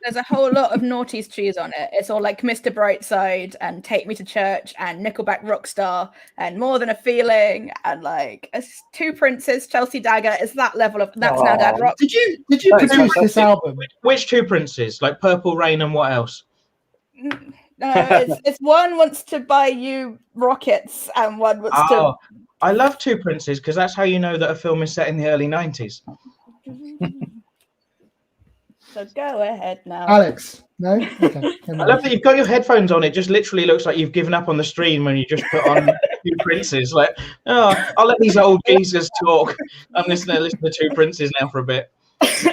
There's a whole lot of noughties cheese on it. It's all like Mr. Brightside and Take Me to Church and Nickelback Rockstar and More Than a Feeling and like Two Princes, Chelsea Dagger. It's that level of That's Now Dad Rock. Did you produce this album? Which two princes? Like Purple Rain and what else? No, it's one wants to buy you rockets and one wants to. I love Two Princes because that's how you know that a film is set in the early 90s. So go ahead now. Alex, no? Okay. I love that you've got your headphones on. It just literally looks like you've given up on the stream when you just put on Two Princes. Like, I'll let these old geezers talk. I'm listening to Two Princes now for a bit.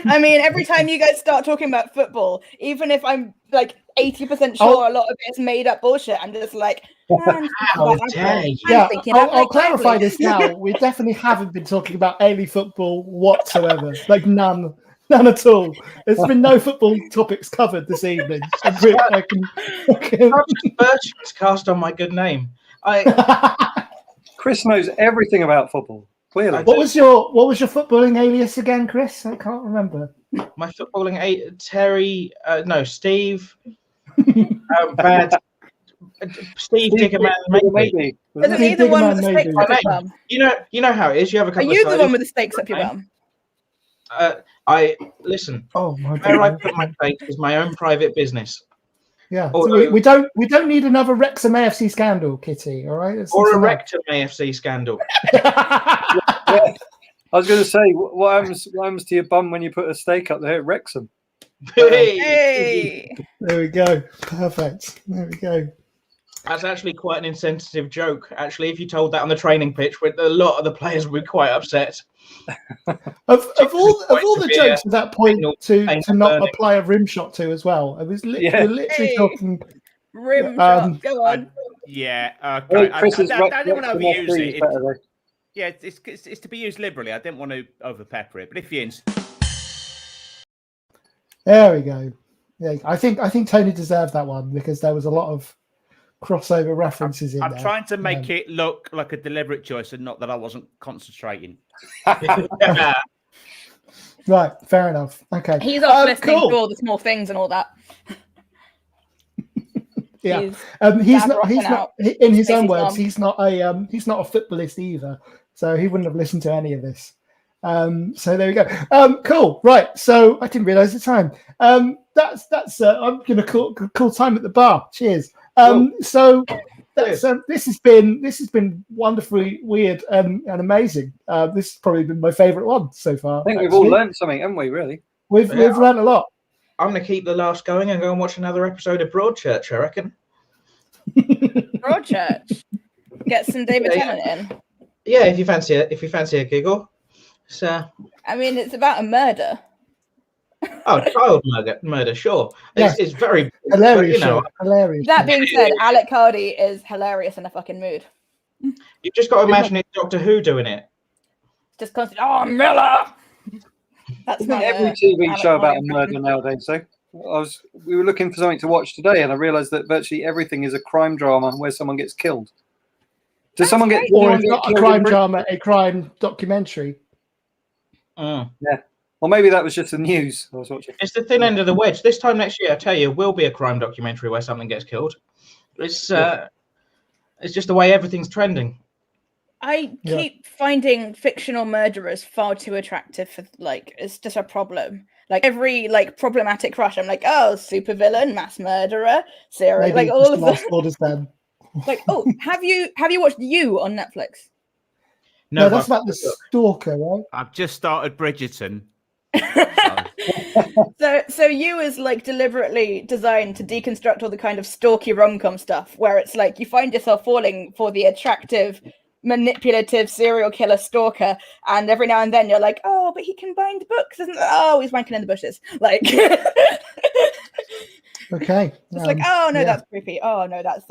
I mean, every time you guys start talking about football, even if I'm like 80% sure a lot of it's made up bullshit, I'm just like, how dare you? Yeah, I'll clarify this now. We definitely haven't been talking about any football whatsoever. Like none at all. There's been no football topics covered this evening. Aspersions cast on my good name. Chris knows everything about football. Clearly. What was your footballing alias again, Chris? I can't remember. My footballing Steve. Bad. Steve Diggerman, maybe. Isn't he the one with the stakes up your bum? You know how it is. You have a couple. Are you the one with the stakes up your bum? I listen. Oh my God. Where I put my stakes is my own private business. Yeah, so we don't need another Wrexham AFC scandal, Kitty. All right, or a Rectum AFC scandal. I was going to say, what happens to your bum when you put a stake up there at Wrexham? Hey. There we go. Perfect. There we go. That's actually quite an insensitive joke. Actually, if you told that on the training pitch, a lot of the players would be quite upset. Of all the jokes at that point to not apply a rim shot to as well. I was literally talking rim shot. Go on. Okay. I didn't want to overuse it. Yeah, it's to be used liberally. I didn't want to overpepper it, but if you there we go. Yeah, I think Tony deserved that one because there was a lot of crossover references in there. I'm trying to make it look like a deliberate choice and not that I wasn't concentrating. Right, fair enough. Okay. He's off listening to all the small things and all that. Yeah. He's not in his own words, he's not a footballist either. So he wouldn't have listened to any of this. So there we go. Cool. Right. So I didn't realize the time. That's I'm gonna call time at the bar. Cheers. So that's this has been wonderfully weird and amazing. This has probably been my favorite one so far. I think we've all learned something, haven't we? Really, we've learned a lot. I'm gonna keep the last going and go and watch another episode of Broadchurch, I reckon. Broadchurch. Get some David Tennant in. Yeah, if you fancy a giggle. So I mean, it's about a murder. Oh, child murder, sure. It's very hilarious. But, hilarious. That being said, Alec Hardy is hilarious in a fucking mood. You've just got to imagine it's Doctor Who doing it. Just constant. Oh, Miller. That's every TV show about a murder nowadays. So we were looking for something to watch today, and I realised that virtually everything is a crime drama where someone gets killed. Does someone get? Or it's not a crime drama, a crime documentary. Yeah. Or maybe that was just the news I was watching. It's the thin end of the wedge. This time next year, I tell you, will be a crime documentary where something gets killed. It's just the way everything's trending. I keep finding fictional murderers far too attractive for it's just a problem. Like every problematic crush, I'm like, oh, supervillain, mass murderer, serial, maybe all of them. Like, oh, have you watched You on Netflix? No, that's about the stalker, right? I've just started Bridgerton. So You is deliberately designed to deconstruct all the kind of stalky rom-com stuff where it's like you find yourself falling for the attractive, manipulative serial killer stalker, and every now and then you're like, oh, but he can bind books, isn't he's wanking in the bushes. Okay. It's oh no, that's creepy. Oh no, that's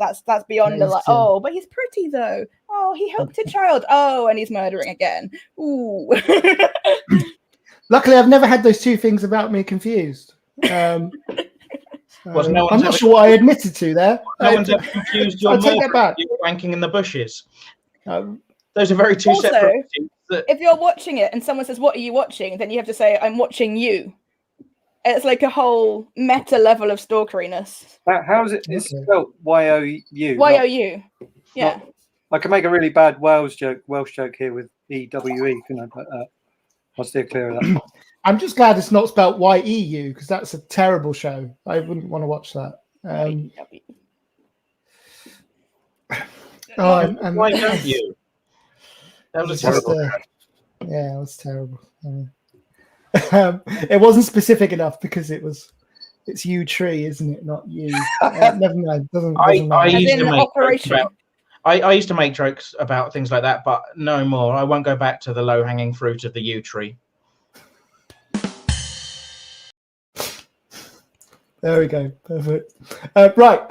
beyond the oh, but he's pretty though. Oh, he helped a child. Oh, and he's murdering again. Ooh. Luckily, I've never had those two things about me confused. I'm not sure what I admitted to there. No one's ever confused your wanking in the bushes. Those are very two separate things. If you're watching it and someone says, "What are you watching?" then you have to say, "I'm watching you." It's like a whole meta level of stalkeriness. How is it? It's spelled Y-O-U. Y-O-U. Yeah. I can make a really bad Welsh joke here with E-W-E, can I? But I'll steer clear of that. I'm just glad it's not spelled Y-E-U, because that's a terrible show. I wouldn't want to watch that. Why don't you? That was terrible. Yeah, it was terrible. It wasn't specific enough because it's U tree, isn't it? Not you. Never mind. Doesn't matter. I used to make jokes about things like that, but no more. I won't go back to the low-hanging fruit of the U tree. There we go. Perfect. Right.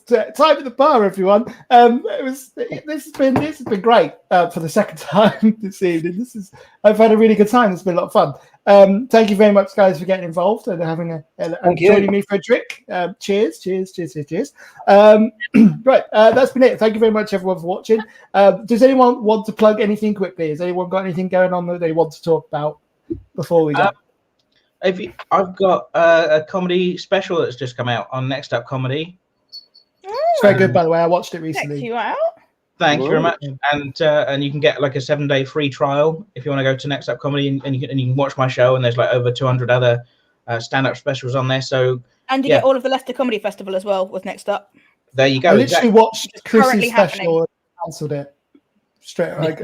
Time at the bar, everyone. This has been great for the second time this evening. I've had a really good time. It's been a lot of fun. Thank you very much, guys, for getting involved and joining me for a drink. Cheers. Right. That's been it. Thank you very much, everyone, for watching. Does anyone want to plug anything quickly? Has anyone got anything going on that they want to talk about before we go? I've got a comedy special that's just come out on Next Up Comedy. It's very good, by the way. I watched it recently. Check you out. Thank you very much. And you can get like a 7-day free trial if you want to go to Next Up Comedy, and you can watch my show. And there's like over 200 other stand-up specials on there. So and you get all of the Leicester Comedy Festival as well with Next Up. There you go. I literally watched Chris's special and cancelled it straight away.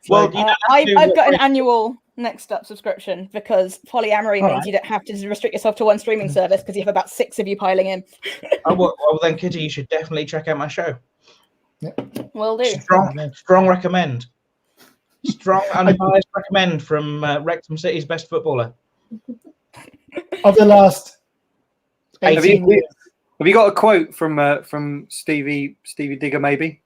Well, I've got an annual Next Up subscription because polyamory means you don't have to restrict yourself to one streaming service because you have about 6 of you piling in. Well, then, Kitty, you should definitely check out my show. Will do. Strong recommend. Strong unbiased recommend from Wrexham City's best footballer. Of the last 18 years. Have you got a quote from Stevie Digger, maybe?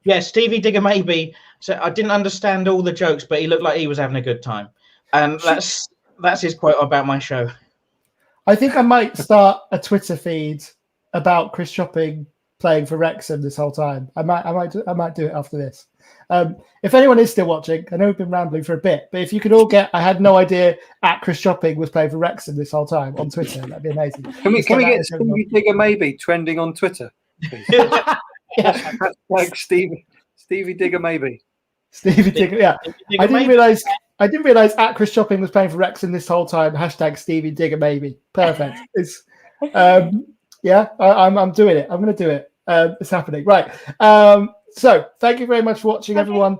Yeah, Stevie Digger maybe. So I didn't understand all the jokes, but he looked like he was having a good time. And that's his quote about my show. I think I might start a Twitter feed about Chris Chopping playing for Wrexham this whole time. I might do it after this. If anyone is still watching, I know we've been rambling for a bit, but if you could all get I had no idea at Chris Chopping was playing for Wrexham this whole time on Twitter, that'd be amazing. Can we get Stevie Digger maybe trending on Twitter? Like Stevie Digger maybe. Stevie Digger, yeah. I didn't realize at Chris Chopping was playing for Wrexham this whole time. # Stevie Digger maybe. Perfect. It's yeah, I'm doing it. I'm going to do it. It's happening. Right. So thank you very much for watching, everyone.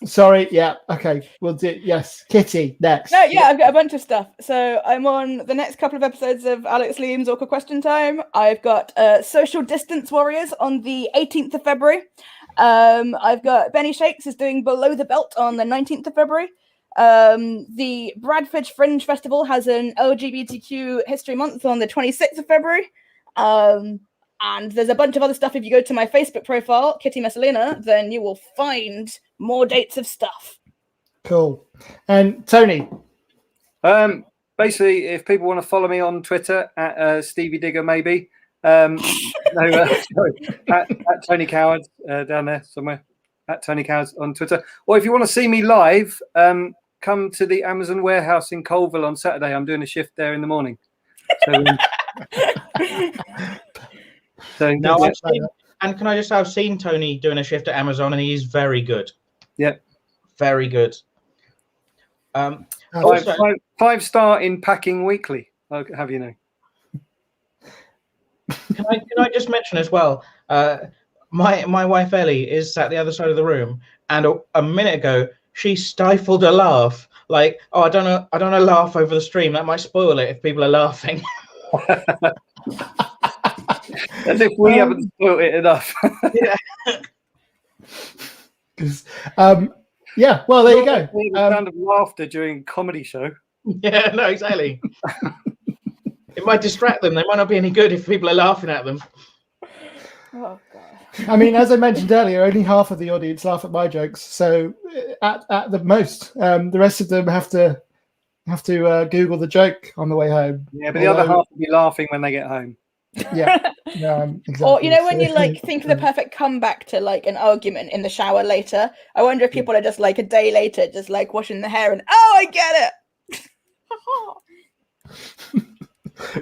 Sorry. Yeah. Okay. We'll do. Yes. Kitty next. No. Yeah. I've got a bunch of stuff. So I'm on the next couple of episodes of Alex Liam's Awkward Question Time. I've got Social Distance Warriors on the 18th of February. I've got Benny Shakes is doing Below the Belt on the 19th of February. The Bradford Fringe Festival has an LGBTQ History Month on the 26th of February. And there's a bunch of other stuff. If you go to my Facebook profile, Kitty Messalina, then you will find more dates of stuff. Cool. And Tony? Basically, if people want to follow me on Twitter at Stevie Digger maybe, sorry, at Tony Coward down there somewhere, at Tony Coward on Twitter. Or if you want to see me live, come to the Amazon warehouse in Colville on Saturday. I'm doing a shift there in the morning. No, and can I just say, I've seen Tony doing a shift at Amazon, and he's very good. Yeah, very good. 5-star in Packing Weekly. I'll have you know. Can I just mention as well? My wife Ellie is sat the other side of the room, and a minute ago she stifled a laugh. Like, oh, I don't know, laugh over the stream. That might spoil it if people are laughing. As if we haven't spoiled it enough. Yeah. Well, there you go. Sound of laughter during a comedy show. Yeah. No. Exactly. It might distract them. They might not be any good if people are laughing at them. Oh God. I mean, as I mentioned earlier, only half of the audience laugh at my jokes. So at the most, the rest of them have to Google the joke on the way home. Yeah, but the other half will be laughing when they get home. Yeah. Exactly. Or when you like think of the perfect comeback to like an argument in the shower later. I wonder if people are just like a day later, just like washing the hair and I get it.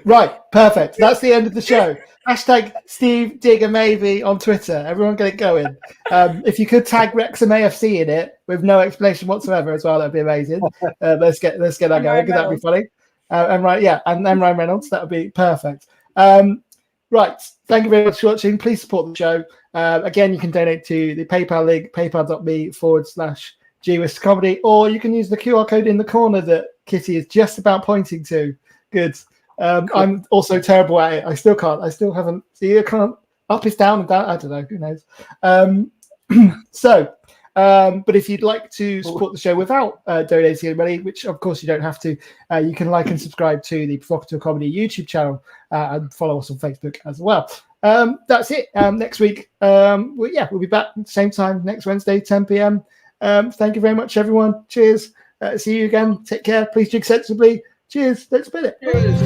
Right, perfect. That's the end of the show. Hashtag Steve Digger Maybe on Twitter. Everyone get it going. If you could tag Wrexham AFC in it with no explanation whatsoever as well, that'd be amazing. Let's get that going because that'd be funny. And Ryan Reynolds, that would be perfect. Right, thank you very much for watching. Please support the show. Again, you can donate to the PayPal link, paypal.me/GWistComedy, or you can use the QR code in the corner that Kitty is just about pointing to. Good. Cool. I'm also terrible at it. I still haven't. See, you can't. Up is down and down. I don't know. Who knows? But if you'd like to support the show without donating any money, which of course you don't have to, you can like and subscribe to the Provocateur Comedy YouTube channel and follow us on Facebook as well. That's it. Next week, we'll be back at the same time next Wednesday, 10 p.m. Thank you very much, everyone. Cheers. See you again. Take care. Please drink sensibly. Cheers. Let's spin it. Cheers.